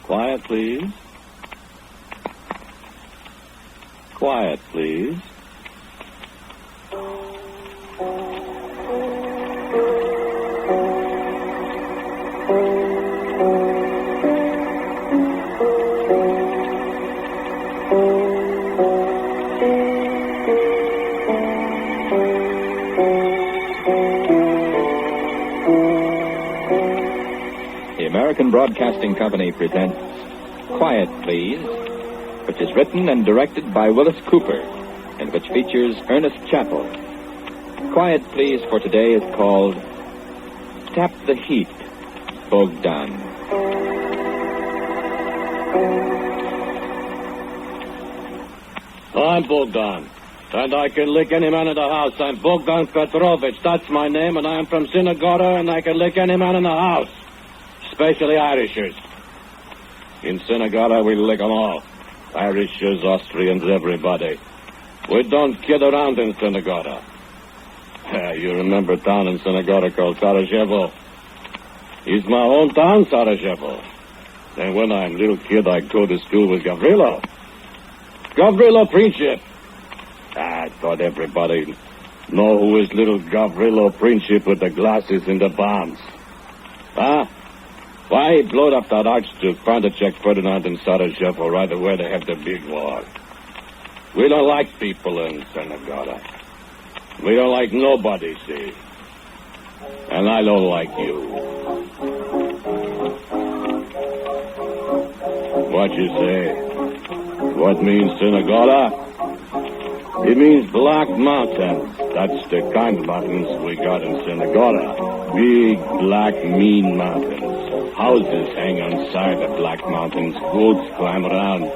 Quiet, please. Quiet, please. The American Broadcasting Company presents Quiet, Please, which is written and directed by Willis Cooper, and which features Ernest Chappell. Quiet, Please for today is called Tap the Heat, Bogdan. I'm Bogdan, and I can lick any man in the house. I'm Bogdan Petrovich, that's my name, and I'm from Synagoga, and I can lick any man in the house, especially Irishers. In Synagoga, we lick them all. Irishers, Austrians, everybody. We don't kid around in Synagoga. You remember a town in Synagoga called Sarajevo? It's my hometown, Sarajevo. And when I'm a little kid, I go to school with Gavrilo Princip. I thought everybody know who is little Gavrilo Princip with the glasses and the bombs. Huh? Why he blowed up that Archduke Frontenac Ferdinand in Sarajevo right away to have the big war. We don't like people in Synagoga. We don't like nobody, see? And I don't like you. What you say? What means Synagoga? It means Black Mountains. That's the kind of mountains we got in Synagoga. Big, black, mean mountains. Houses hang on side of Black Mountains. Goats climb around.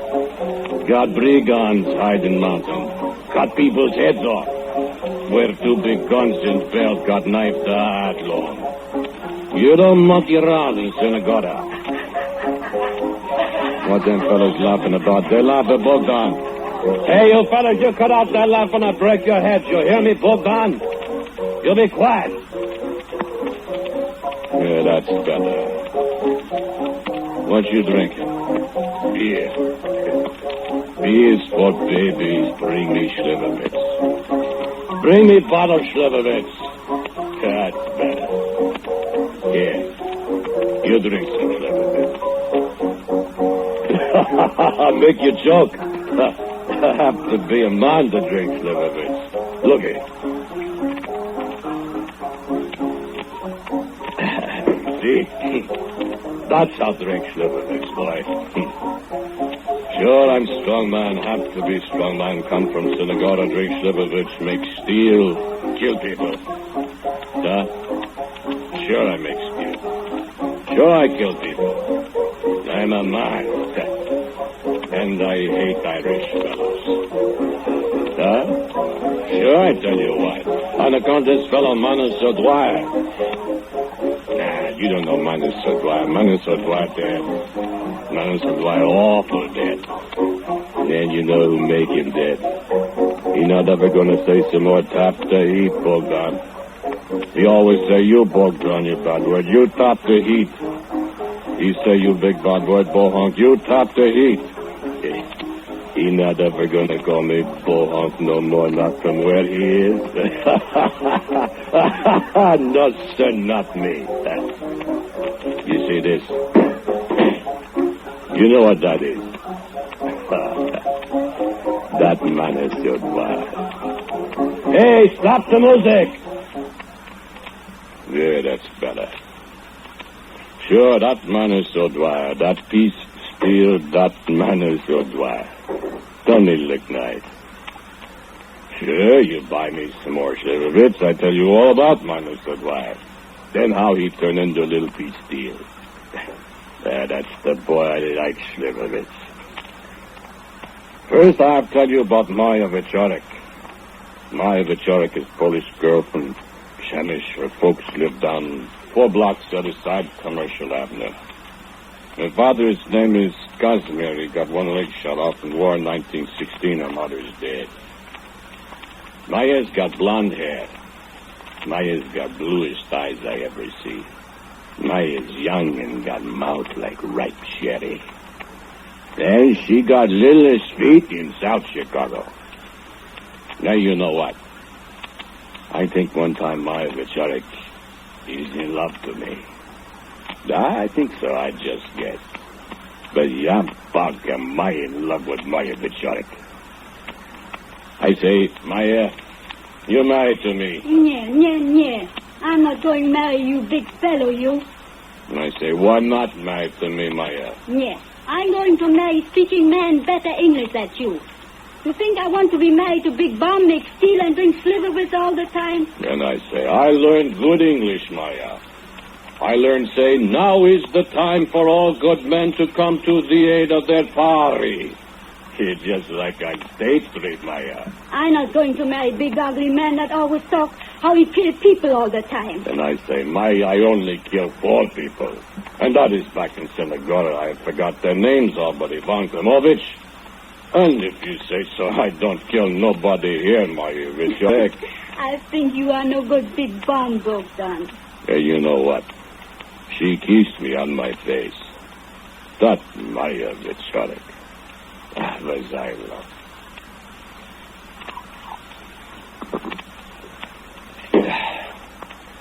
Got brigands hide in mountains. Cut people's heads off. Wear two big guns in belt. Got knife to heart long. You don't monkey around in Synagoga. What them fellas laughing about? They laugh at Bogdan. Hey, you fellas, you cut out that laugh and I break your heads. You hear me, Bogdan? You be quiet. Yeah, that's better. What you drinking? Beer. Beer's for babies. Bring me Slivovitz. Bring me bottle Slivovitz. That's better. Yeah. You drink some Slivovitz. Make you joke. I have to be a man to drink Slivovitz. Look here. See? That's how to drink Slivovitz, boy. Sure, I'm strong man. Have to be strong man. Come from Synagoga, drink Slivovitz, make steel, kill people. Huh? Sure, I make steel. Sure, I kill people. I'm a man. And I hate Irish fellows. Huh? Sure, I tell you why. On account of this fellow Manus O'Dwyer. Nah, you don't know Manus O'Dwyer. Manus O'Dwyer dead. Manus O'Dwyer awful dead. Then you know who make him dead. He not ever gonna say some more tap the heat, Bogdan. He always say, you Bogdan, you bad word. You tap the heat. He say, you big bad word, bohonk. You tap the heat. He not ever gonna call me bohonk no more, not from where he is. No, sir, not me. You see this? You know what that is? That man is your wife. Hey, stop the music! Yeah, that's better. Sure, that man is so dry. That piece steel, that man is so dry. Don't need lick night. Sure, you buy me some more Slivovitz. I tell you all about Manus O'Dwyer. Then how he turned into a little piece steel. That's the boy I like, Slivovitz. First, I have to tell you about Maya Wieczorek. Maya Wieczorek is Polish girl from Przemyśl. Her folks live down 4 blocks the other side, Commercial Avenue. My father's name is Kazimir. He got one leg shot off in war in 1916. Her mother's dead. Maya's got blonde hair. Maya's got bluest eyes I ever see. Maya's young and got mouth like ripe cherry. Well, she got littlest feet in South Chicago. Now, you know what? I think one time Maya Vicharik is in love to me. I think so, I just guess. But Yambag am I in love with Maya Vicharik. I say, Maya, you're married to me. Yeah. I'm not going to marry you, big fellow, you. And I say, why not married to me, Maya? Yeah. I'm going to marry speaking man better English than you. You think I want to be married to Big Bomb, make steel and drink sliver all the time? And I say, I learned good English, Maya. I learned say, now is the time for all good men to come to the aid of their party. It's just like on State Street, Maya. I'm not going to marry big ugly man that always talk how he kills people all the time. And I say, Maya, I only killed 4 people. And that is back in Senegora. I forgot their names all, but Ivan Klimovich. And if you say so, I don't kill nobody here, Maya Vicharik. I think you are no good Big Bomb, Bogdan. Hey, you know what? She kissed me on my face. That Maya Vicharik. Was I love.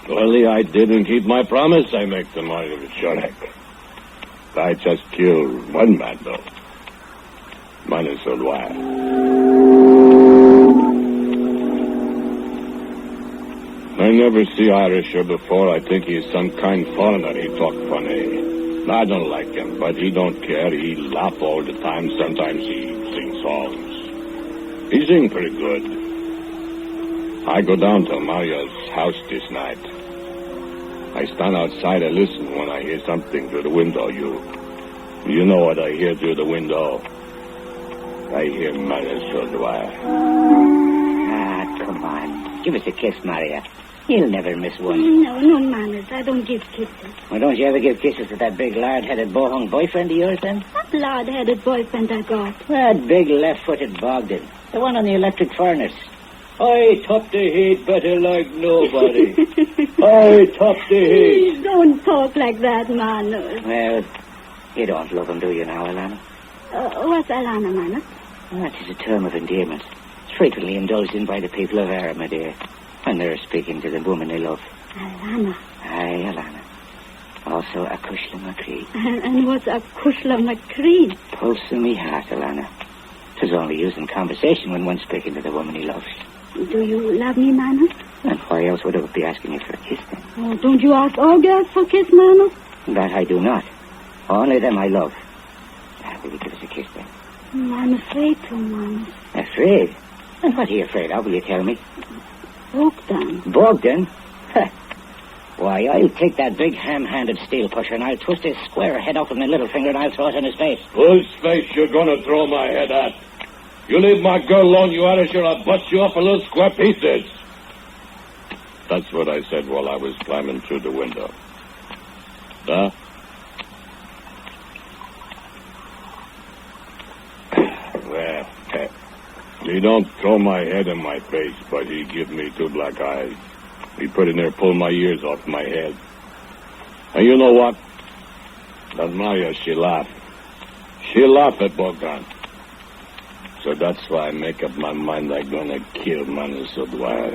Only I didn't keep my promise I make to Maya Vicharik. I just killed one man, though. Manisodwaya. I never see Irisher before. I think he's some kind foreigner. He talk funny. I don't like him, but he don't care. He laugh all the time. Sometimes he sing songs. He sing pretty good. I go down to Maria's house this night. I stand outside and listen when I hear something through the window. You know what I hear through the window? I hear Manisodwaya. Come on. Give us a kiss, Maria. You'll never miss one. No manners. I don't give kisses. Well, don't you ever give kisses to that big lard-headed bohung boyfriend of yours, then? What lard-headed boyfriend I got? That big left-footed Bogdan. The one on the electric furnace. I top the heat better like nobody. I top the heat. Please don't talk like that, Manners. Well, you don't love him, do you now, Alana? What's Alana, Manners? That is a term of endearment. It's frequently indulged in by the people of Era, my dear, when they're speaking to the woman they love. Alana. Aye, Alana. Also a Kushla McCree. And what's a Kushla McCree? Pulse in me heart, Alana. 'Tis only used in conversation when one's speaking to the woman he loves. Do you love me, Manners? And why else would I be asking you for a kiss, then? Oh, don't you ask all girls for kiss, Manners? That I do not. Only them I love. Will you give us a kiss, then? I'm afraid to, Manners. Afraid? And what are you afraid of, will you tell me? Bogdan. Bogdan? Why, I'll take that big ham-handed steel pusher and I'll twist his square head off with my little finger and I'll throw it in his face. Whose face you gonna throw my head at? You leave my girl alone, you Irisher, I'll bust you up in little square pieces. That's what I said while I was climbing through the window. Huh? Well, he don't throw my head in my face, but he give me 2 black eyes. He put in there, pull my ears off my head. And you know what? That Maya, she laugh. She laugh at Bogdan. So that's why I make up my mind I'm gonna kill Manisodwaya.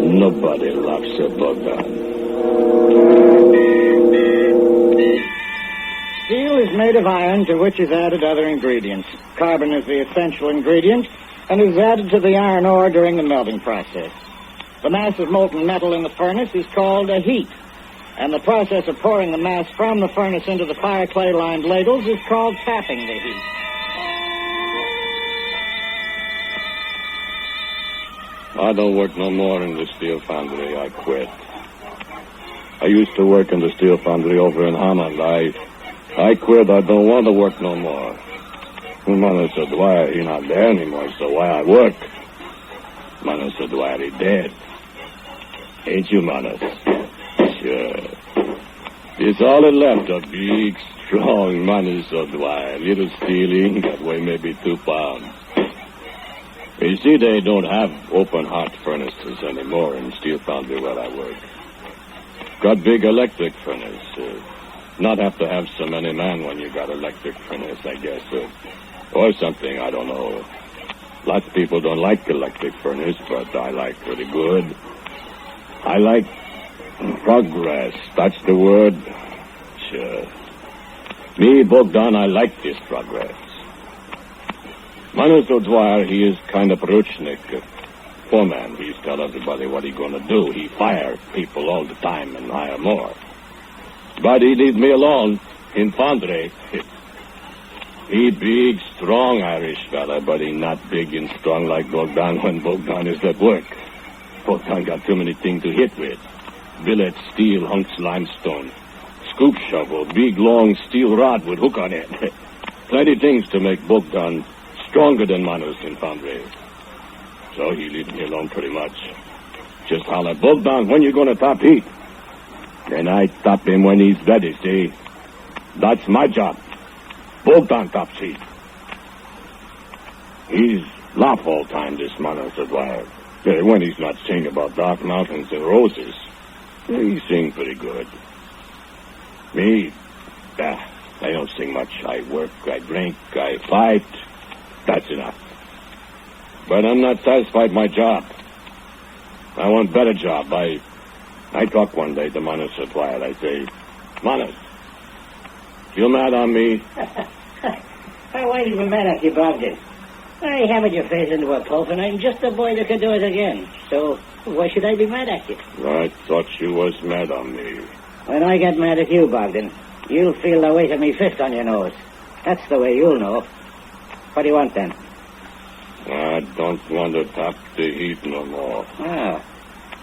Nobody laughs at Bogdan. Steel is made of iron, to which is added other ingredients. Carbon is the essential ingredient and is added to the iron ore during the melting process. The mass of molten metal in the furnace is called a heat, and the process of pouring the mass from the furnace into the fire clay-lined ladles is called tapping the heat. I don't work no more in the steel foundry. I quit. I used to work in the steel foundry over in Hammond. I quit. I don't want to work no more. Manisodwaya, he not there anymore, so why I work? Manisodwaya, he dead. Ain't you, Manis? Sure. It's all that left, a big, strong Manisodwaya. Little steel ingot, weigh maybe 2 pounds. You see, they don't have open-heart furnaces anymore in steel foundry where I work. Got big electric furnace. Not have to have so many men when you got electric furnace, I guess. Or something, I don't know. Lots of people don't like electric furnace, but I like pretty good. I like progress. That's the word. Sure. Me, Bogdan, I like this progress. Manus O'Dwyer, he is kind of Peruchnik. Foreman, he's tell everybody what he gonna do. He fire people all the time and hire more. But he leave me alone in Fondre. He big, strong Irish fella, but he not big and strong like Bogdan when Bogdan is at work. Bogdan got too many things to hit with. Billet, steel, hunks, limestone. Scoop shovel, big, long steel rod with hook on it. Plenty things to make Bogdan stronger than Manus in Fondre. So he leave me alone pretty much. Just holler, Bogdan, when you gonna top heat? Then I top him when he's ready, see? That's my job. Bogdan tops heat. He's laugh all time, this Manus O'Dwyer. When he's not sing about dark mountains and roses. He sing pretty good. Me, I don't sing much. I work, I drink, I fight. That's enough. But I'm not satisfied with my job. I want a better job. I talk one day to Manus O'Dwyer. I say, Manus, you mad on me? Why did you be mad at you, Bogdan? I haven't your face into a pulp, and I'm just the boy that could do it again. So why should I be mad at you? I thought you was mad on me. When I get mad at you, Bogdan, you'll feel the weight of me fist on your nose. That's the way you'll know. What do you want, then? I don't want to top the heat no more. Ah.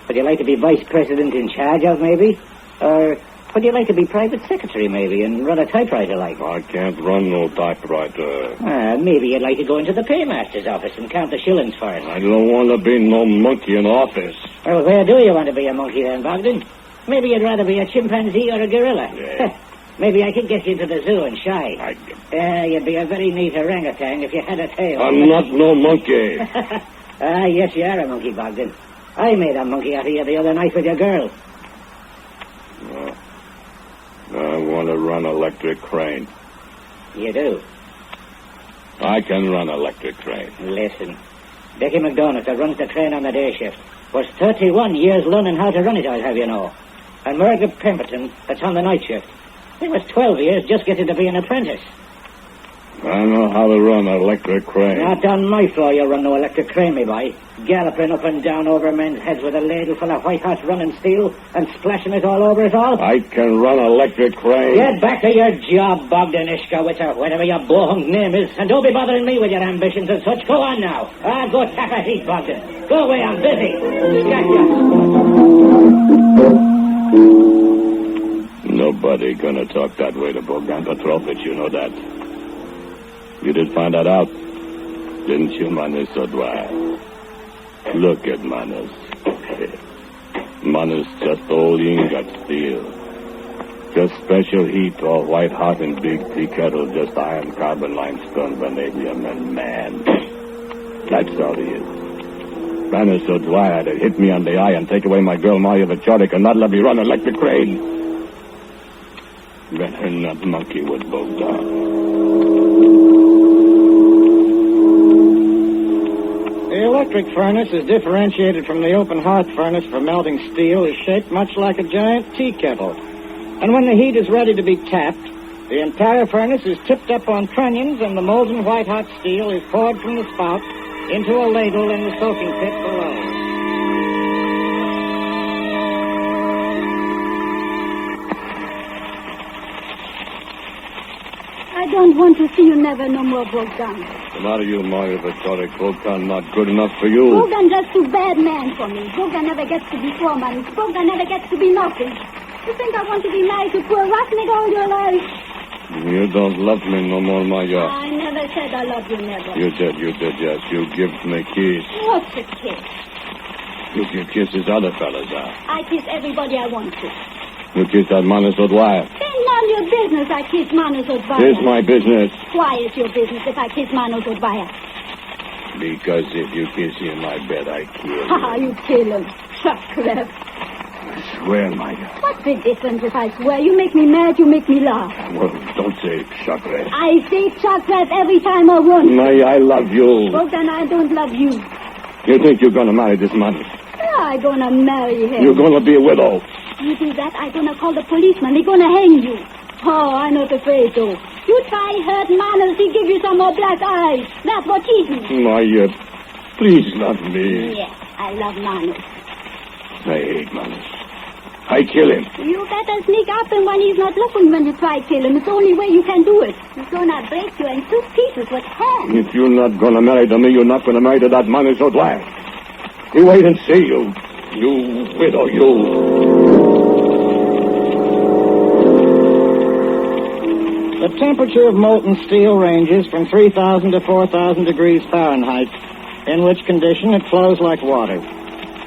Would you like to be vice president in charge of, maybe? Or would you like to be private secretary, maybe, and run a typewriter like? I can't run no typewriter. Maybe you'd like to go into the paymaster's office and count the shillings for it. I don't want to be no monkey in office. Well, where do you want to be a monkey then, Bogdan? Maybe you'd rather be a chimpanzee or a gorilla. Yeah. Maybe I could get you to the zoo and shy. You'd be a very neat orangutan if you had a tail. I'm not no monkey. Yes, you are a monkey, Bogdan. I made a monkey out of you the other night with your girl. No. I want to run electric crane. You do? I can run electric crane. Listen, Becky McDonough, that runs the crane on the day shift, was 31 years learning how to run it, I'll have you know. And Margaret Pemberton, that's on the night shift, he was 12 years just getting to be an apprentice. I know how to run an electric crane. Not on my floor you run no electric crane, me boy. Galloping up and down over men's heads with a ladle full of white-hot running steel and splashing it all over us all. I can run an electric crane. Get back to your job, Bogdanishka, or whatever your blowhung name is, and don't be bothering me with your ambitions and such. Go on now. Go tap a heat, Bogdan. Go away, I'm busy. Scat you. Nobody gonna talk that way to Bogdan Petrovich, you know that. You did find that out, didn't you, Manus O'Dwyer? Look at Manus. Manus just old ingot steel. Just special heat, all white hot in big tea kettle, just iron, carbon, limestone, vanadium, and man. That's all he is. Manus O'Dwyer to hit me on the eye and take away my girl Maria Vachorik and not let me run electric crane. Better not monkey with Bogdan. The electric furnace is differentiated from the open hearth furnace for melting steel, is shaped much like a giant tea kettle. And when the heat is ready to be tapped, the entire furnace is tipped up on trunnions and the molten white-hot steel is poured from the spout into a ladle in the soaking pit below. I don't want to see you never no more, Bogdan. What's the matter, you, Maria Vachorik? Bogdan not good enough for you. Bogdan just too bad man for me. Bogdan never gets to be foreman. Bogdan never gets to be nothing. You think I want to be married to poor roughneck all your life? You don't love me no more, Maya. I never said I love you, never. You did, yes. You give me kiss. What's a kiss? You can kiss his other fellas out. I kiss everybody I want to. You kiss that Manus O'Dwyer. It's none your business I kiss Manus O'Dwyer. It's my business. Why is your business if I kiss Manus O'Dwyer? Because if you kiss him, I bet I kill Ha, you. you kill him. Shut crap. swear, Maya. What's the difference if I swear? You make me mad, you make me laugh. Well, don't say chocolate. I say chocolate every time I want. Maya, I love you. Bogdan, I don't love you. You think you're going to marry this man? I'm gonna marry him. You're going to be a widow. You do that, I'm gonna call the policeman. They're gonna hang you. Oh, I'm not afraid, though. You try hurt Manos, he give you some more black eyes. That's what he do. Maya, please love me. Yes, I love Manos. I hate Manus. I kill him. You better sneak up him when he's not looking when you try to kill him. It's the only way you can do it. He's gonna break you in 2 pieces with hands. If you're not going to marry to me, you're not going to marry to that Manus O'Dwyer. You wait and see, you widow, you. The temperature of molten steel ranges from 3,000 to 4,000 degrees Fahrenheit, in which condition it flows like water.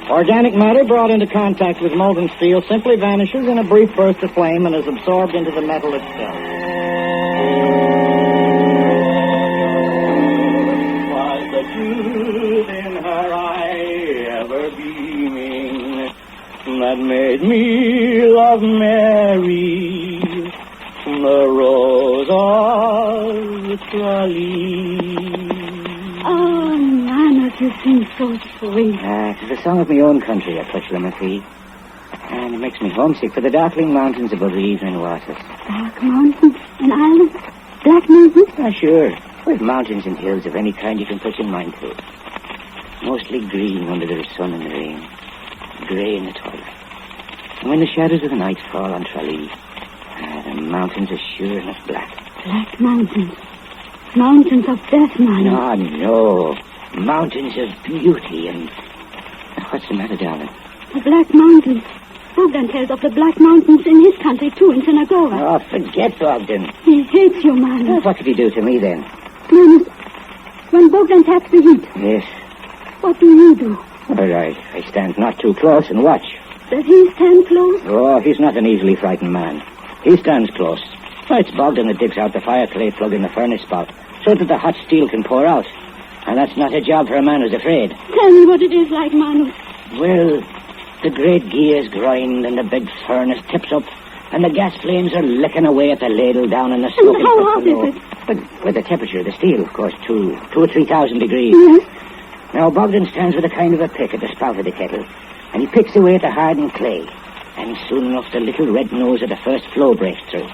Organic matter brought into contact with molten steel simply vanishes in a brief burst of flame and is absorbed into the metal itself. Was the truth in her eye ever beaming that made me love Mary, the rose of Tralee? Oh, Manos, you seem so sweet. It's the song of my own country, I touch Limerick. And it makes me homesick for the darkling mountains above the evening waters. Dark mountains and islands? Black mountains? Sure. With mountains and hills of any kind you can put your mind to. Mostly green under the sun and rain. Grey in the twilight. And when the shadows of the night fall on Tralee, the mountains are sure enough black. Black mountains. Mountains of death, Manos. Oh, no. Mountains of beauty and... What's the matter, darling? The Black Mountains. Bogdan tells of the Black Mountains in his country, too, in Sinagora. Oh, forget Bogdan. He hates you, Manos. What did he do to me, then? Manos, when Bogdan taps the heat, Yes. what do? All right. I stand not too close and watch. Does he stand close? Oh, he's not an easily frightened man. He stands close. Well, it's Bogdan that digs out the fire clay plug in the furnace spout so that the hot steel can pour out. And that's not a job for a man who's afraid. Tell me what it is like, Manos. Well, the great gears grind and the big furnace tips up and the gas flames are licking away at the ladle down in the smoke. And how hot is it? But with the temperature of the steel, of course, 2,000 or 3,000 degrees. Yes. Now, Bogdan stands with a kind of a pick at the spout of the kettle, and he picks away at the hardened clay. And soon enough, the little red nose of the first flow breaks through.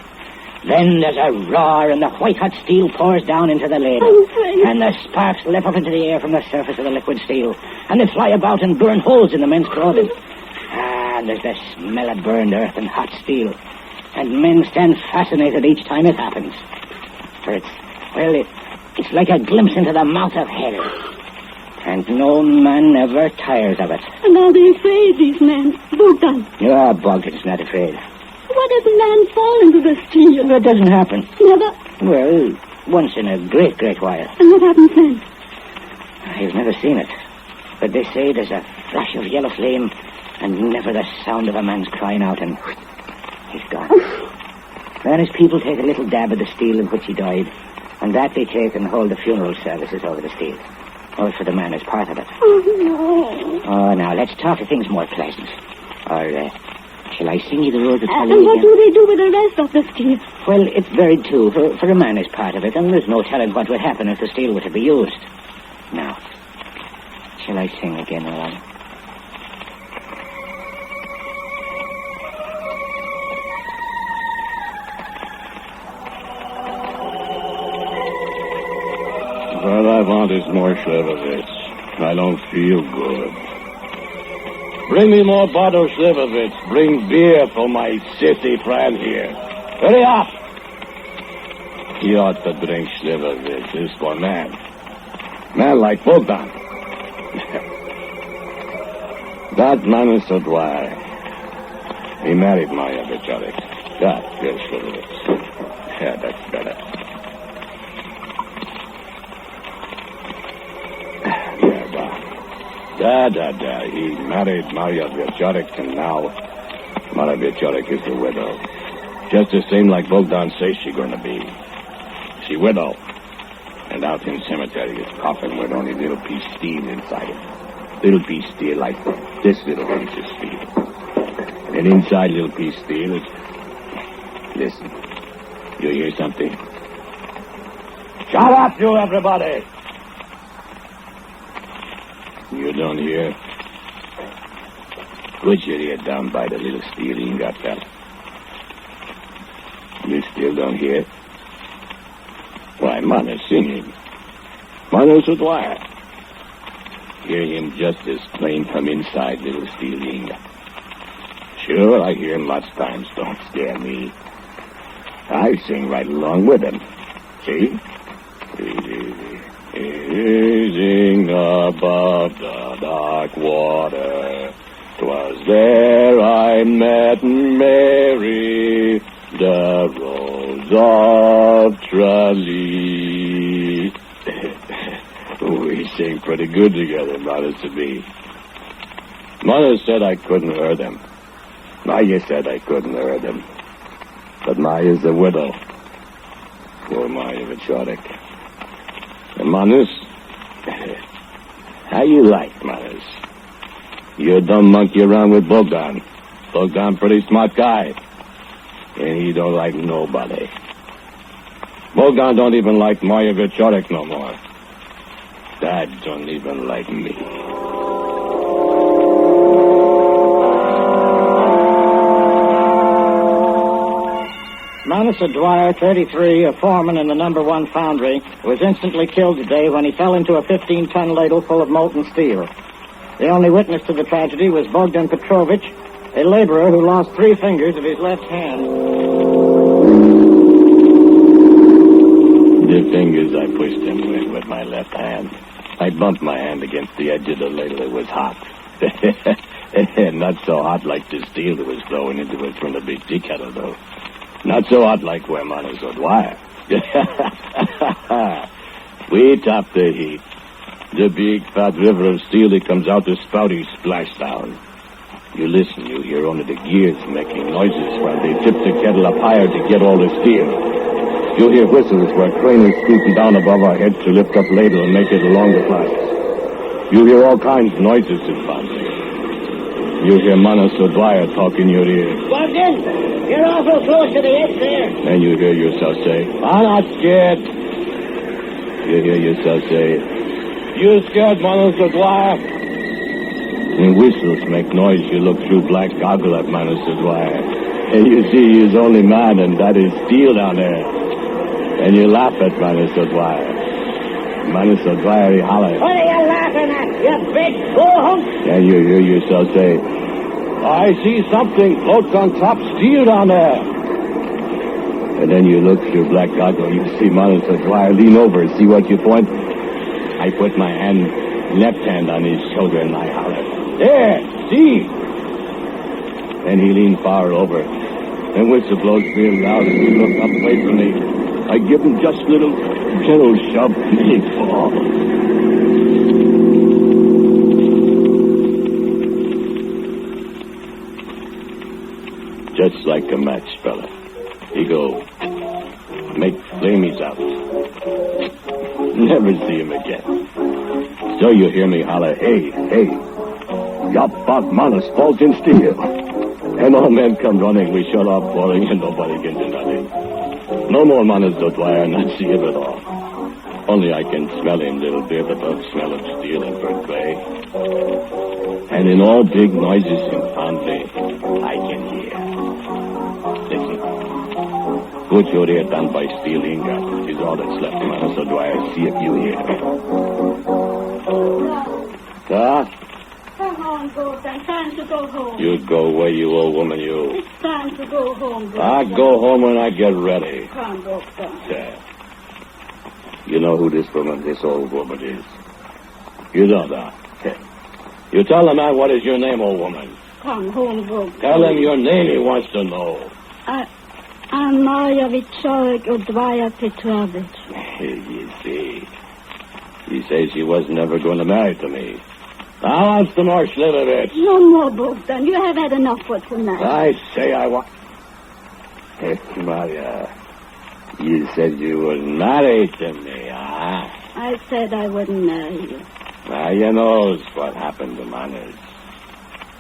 Then there's a roar, and the white-hot steel pours down into the ladle. I'm afraid. And the sparks leap up into the air from the surface of the liquid steel. And they fly about and burn holes in the men's clothing. And there's the smell of burned earth and hot steel. And men stand fascinated each time it happens. For it's like a glimpse into the mouth of hell. And no man ever tires of it. And are they afraid, these men? Bogdan. Yeah, Bogdan's not afraid. What if a man fall into the steel? That doesn't happen. Never. Well, once in a great, great while. And what happens then? I've never seen it. But they say there's a flash of yellow flame and never the sound of a man's crying out and he's gone. Then his people take a little dab of the steel in which he died, and that they take and hold the funeral services over the steel. All for the man as part of it. Oh, no. Oh, now, let's talk of things more pleasant. Or, shall I sing you the road to And what do they do with the rest of the steel? Well, it's buried, too, for a man as part of it, and there's no telling what would happen if the steel were to be used. Now, shall I sing again, Owen? All I want is more Slivovitz. I don't feel good. Bring me more bottle Slivovitz. Bring beer for my city friend here. Hurry up! He ought to drink Slivovitz. It's for man. Man like Bogdan. That man is so dry. He married Maya Becharik. That is Slivovitz. Yeah, that's better. Da. He married Maria Becharik, and now Maria Becharik is a widow. Just the same like Bogdan says she's going to be. She widow. And out in cemetery is coffin with only little piece steel inside it. Little piece steel like this little piece of steel. An inside little piece steel. Listen. You hear something? Shut up, you everybody! You don't hear? Put your ear down by the little steel ingot, fella. You still don't hear? Why, Mana's singing. Mana's a Dwyer. Hear him just as plain from inside little steel ingot. Sure, I hear him lots of times. Don't scare me. I sing right along with him. See? Gazing above the dark water, 'twas there I met Mary, the Rose of Tralee. We sing pretty good together, Mother to me. Mother said I couldn't hear them. Maya said I couldn't hear them. But Maya's a widow. Poor Maya Vichorik. And Manus, how you like, Manus? You don't monkey around with Bogdan. Bogdan pretty smart guy. And he don't like nobody. Bogdan don't even like Maya Vichorik no more. Dad don't even like me. Manus Dwyer, 33, a foreman in the No. 1 foundry, was instantly killed today when he fell into a 15-ton ladle full of molten steel. The only witness to the tragedy was Bogdan Petrovich, a laborer who lost 3 fingers of his left hand. The fingers I pushed him with my left hand. I bumped my hand against the edge of the ladle. It was hot. Not so hot like the steel that was flowing into it from the big tea kettle, though. Not so hot like where Manus Dwyer. We top the heat. The big fat river of steel that comes out the spouty splash down. You listen, you hear only the gears making noises while they tip the kettle up higher to get all the steel. You hear whistles where crane is scooting down above our heads to lift up ladle and make it along the flasks. You hear all kinds of noises in foundry. You hear Manus Dwyer talk in your ear. Bogdan, you're awful close to the edge there. And you hear yourself say, I'm not scared. You hear yourself say, you scared, Manus Dwyer? When whistles make noise, you look through black goggle at Manus Dwyer. And you see his only man, and that is steel down there. And you laugh at Manus Dwyer. Manus Dwyer, he hollers. What are you laughing at, you big bull-hunk? And you hear yourself say, I see something floats on top steel down there. And then you look through black goggle, you see Manus Dwyer lean over, see what you point? I put my left hand on his shoulder and I holler, there, see? And he leaned far over, and whistle blows real loud, and he looked up away from me. I give him just a little gentle shove, and he falls. Just like a match, fella. He go, make flamies out. Never see him again. So you hear me holler, hey, hey, Yop Manus falls in steel. And all men come running, we shut off falling, and nobody can do nothing. No more Manus Dwyer, not see him at all. Only I can smell him little bit, but don't smell of steel and burnt clay. And in all big noises in foundry, I can hear. Listen. Put your ear down by steel ingot. Is all that's left, Manus Dwyer. See if you hear. Huh? Come on, Bogdan. Time to go home. You go away, you old woman, you. It's time to go home, Bogdan. I'll go home when I get ready. Come, Bogdan. Yeah. You know who this old woman is? You don't, huh? You tell the man what is your name, old woman. Come home, Bogdan. Tell him your name, he wants to know. I'm Maria Vichorik Dwyer Petrovich. You see. He says he was never going to marry to me. Now wants the more Slivovich. No more, Bogdan. You have had enough for tonight. I say I want... Hey, Maria, you said you were married to me, huh? I said I wouldn't marry you. Now, you knows what happened to Manus.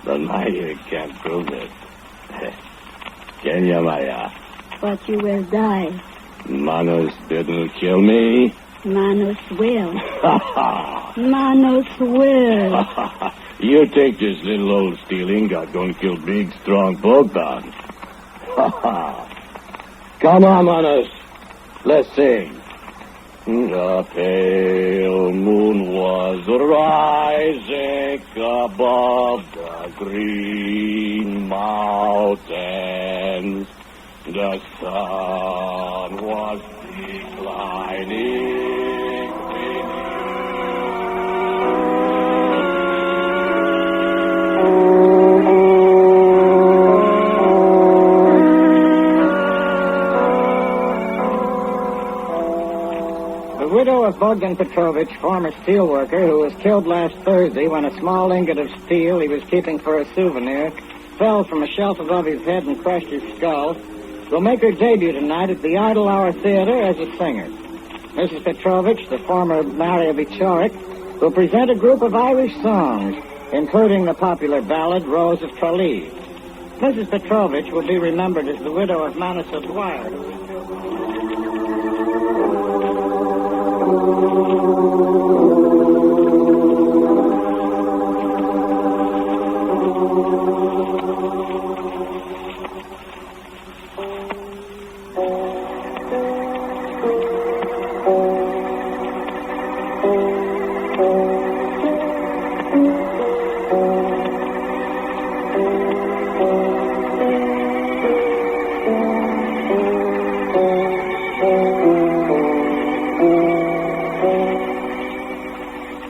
But Maria can't prove it. Kenya Maya. But you will die. Manos didn't kill me. Manos will. Manos will. You think this little old steel ingot gonna kill big, strong Bogdan? Come on, Manos. Let's sing. The pale moon was rising above the green mountains. The sun was declining. The widow of Bogdan Petrovich, former steelworker, who was killed last Thursday when a small ingot of steel he was keeping for a souvenir fell from a shelf above his head and crushed his skull, will make her debut tonight at the Idle Hour Theater as a singer. Mrs. Petrovich, the former Maria Vichorik, will present a group of Irish songs, including the popular ballad Rose of Tralee. Mrs. Petrovich will be remembered as the widow of Manos O'Dwyer.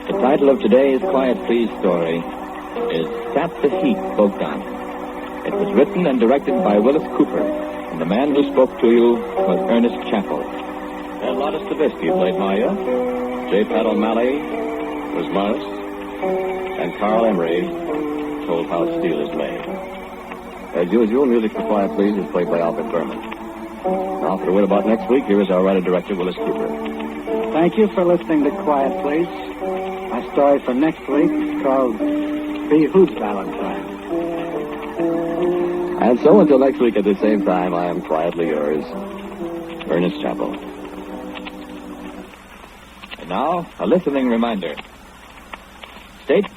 The title of today's Quiet Please story is Tap the Heat, Bogdan. It was written and directed by Willis Cooper, and the man who spoke to you was Ernest Chappell. And Lotta Stavisky played Maya. J. Pat O'Malley was Manos, and Carl Emery told how steel is made. As usual, music for Quiet Please is played by Albert Berman. Now for the word about next week, here is our writer-director, Willis Cooper. Thank you for listening to Quiet Please. My story for next week is called Be Who's Valentine. And so until next week at the same time, I am quietly yours, Ernest Chappell. And now, a listening reminder. State